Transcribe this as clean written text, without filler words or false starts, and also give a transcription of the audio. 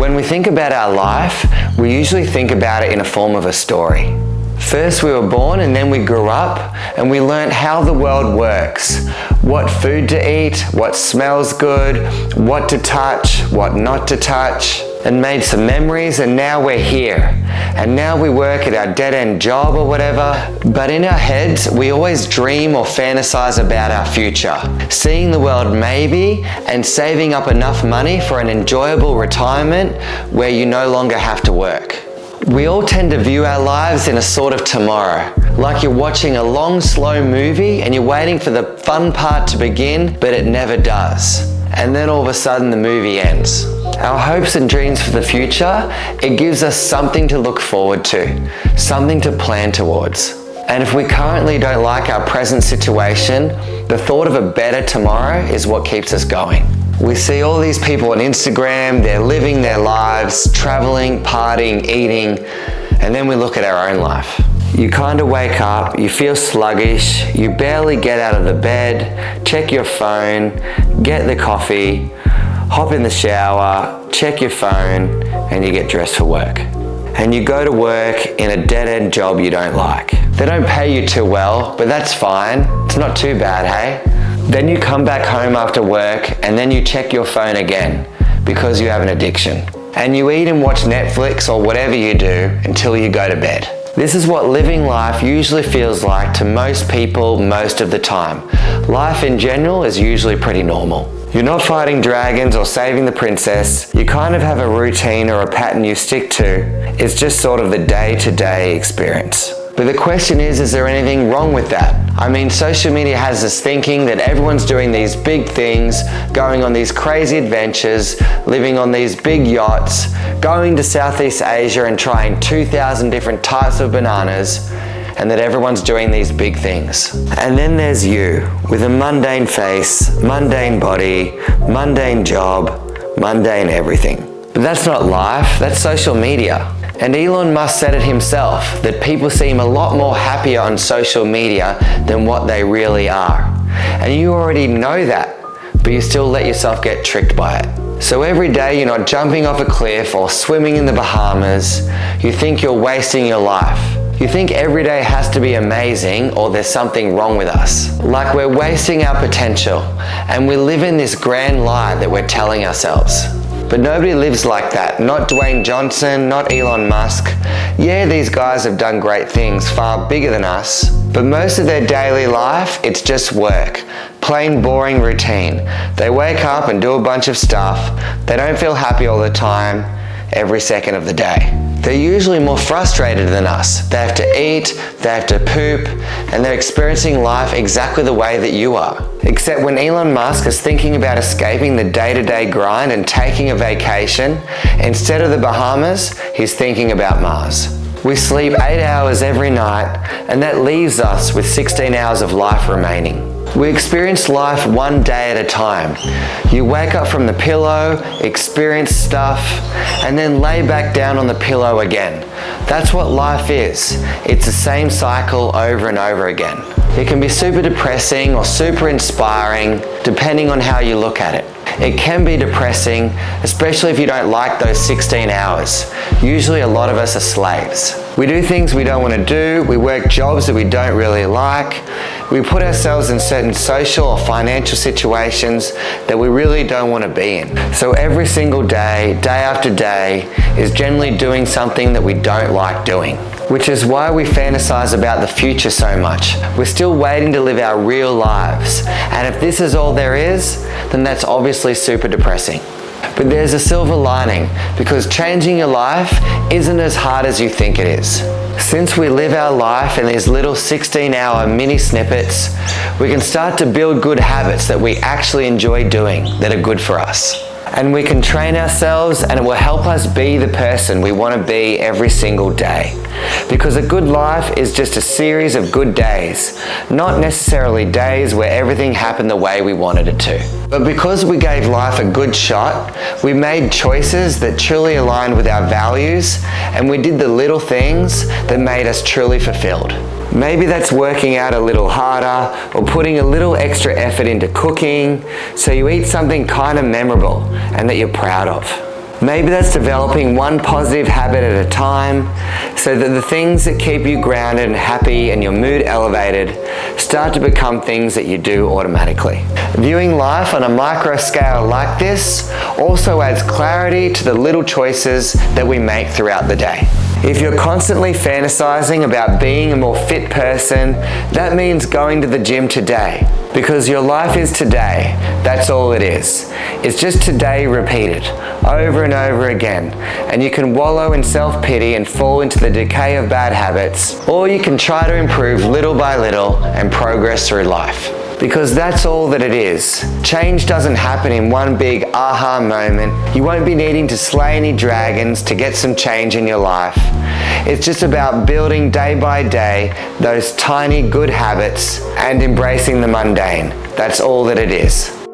When we think about our life, we usually think about it in a form of a story. First we were born and then we grew up and we learned how the world works, what food to eat, what smells good, what to touch, what not to touch, and made some memories, and now we're here. And now we work at our dead-end job or whatever, but in our heads we always dream or fantasize about our future, seeing the world maybe and saving up enough money for an enjoyable retirement where you no longer have to work. We all tend to view our lives in a sort of tomorrow, like you're watching a long, slow movie and you're waiting for the fun part to begin, but it never does. And then all of a sudden the movie ends. Our hopes and dreams for the future, it gives us something to look forward to, something to plan towards. And if we currently don't like our present situation, the thought of a better tomorrow is what keeps us going. We see all these people on Instagram, they're living their lives, traveling, partying, eating, and then we look at our own life. You kind of wake up, you feel sluggish, you barely get out of the bed, check your phone, get the coffee, hop in the shower, check your phone, and you get dressed for work. And you go to work in a dead-end job you don't like. They don't pay you too well, but that's fine. It's not too bad, hey? Then you come back home after work and then you check your phone again because you have an addiction. And you eat and watch Netflix or whatever you do until you go to bed. This is what living life usually feels like to most people most of the time. Life in general is usually pretty normal. You're not fighting dragons or saving the princess. You kind of have a routine or a pattern you stick to. It's just sort of the day-to-day experience. But the question is there anything wrong with that? I mean, social media has us thinking that everyone's doing these big things, going on these crazy adventures, living on these big yachts, going to Southeast Asia and trying 2,000 different types of bananas, and that everyone's doing these big things. And then there's you, with a mundane face, mundane body, mundane job, mundane everything. But that's not life, that's social media. And Elon Musk said it himself, that people seem a lot more happier on social media than what they really are. And you already know that, but you still let yourself get tricked by it. So every day you're not jumping off a cliff or swimming in the Bahamas, you think you're wasting your life. You think every day has to be amazing or there's something wrong with us. Like we're wasting our potential and we live in this grand lie that we're telling ourselves. But nobody lives like that. Not Dwayne Johnson, not Elon Musk. Yeah, these guys have done great things, far bigger than us. But most of their daily life, it's just work. Plain boring routine. They wake up and do a bunch of stuff. They don't feel happy all the time, every second of the day. They're usually more frustrated than us. They have to eat, they have to poop, and they're experiencing life exactly the way that you are. Except when Elon Musk is thinking about escaping the day-to-day grind and taking a vacation, instead of the Bahamas, he's thinking about Mars. We sleep 8 hours every night, and that leaves us with 16 hours of life remaining. We experience life one day at a time. You wake up from the pillow, experience stuff, and then lay back down on the pillow again. That's what life is. It's the same cycle over and over again. It can be super depressing or super inspiring, depending on how you look at it. It can be depressing, especially if you don't like those 16 hours. Usually a lot of us are slaves. We do things we don't want to do, we work jobs that we don't really like, we put ourselves in certain social or financial situations that we really don't want to be in. So every single day, day after day, is generally doing something that we don't like doing. Which is why we fantasize about the future so much. We're still waiting to live our real lives. And if this is all there is, then that's obviously super depressing. But there's a silver lining, because changing your life isn't as hard as you think it is. Since we live our life in these little 16-hour mini snippets, we can start to build good habits that we actually enjoy doing, that are good for us. And we can train ourselves, and it will help us be the person we want to be every single day. Because a good life is just a series of good days, not necessarily days where everything happened the way we wanted it to. But because we gave life a good shot, we made choices that truly aligned with our values, and we did the little things that made us truly fulfilled. Maybe that's working out a little harder or putting a little extra effort into cooking so you eat something kind of memorable and that you're proud of. Maybe that's developing one positive habit at a time so that the things that keep you grounded and happy and your mood elevated start to become things that you do automatically. Viewing life on a micro scale like this also adds clarity to the little choices that we make throughout the day. If you're constantly fantasizing about being a more fit person, that means going to the gym today, because your life is today. That's all it is. It's just today repeated over and over again, and you can wallow in self-pity and fall into the decay of bad habits, or you can try to improve little by little and progress through life. Because that's all that it is. Change doesn't happen in one big aha moment. You won't be needing to slay any dragons to get some change in your life. It's just about building day by day those tiny good habits and embracing the mundane. That's all that it is.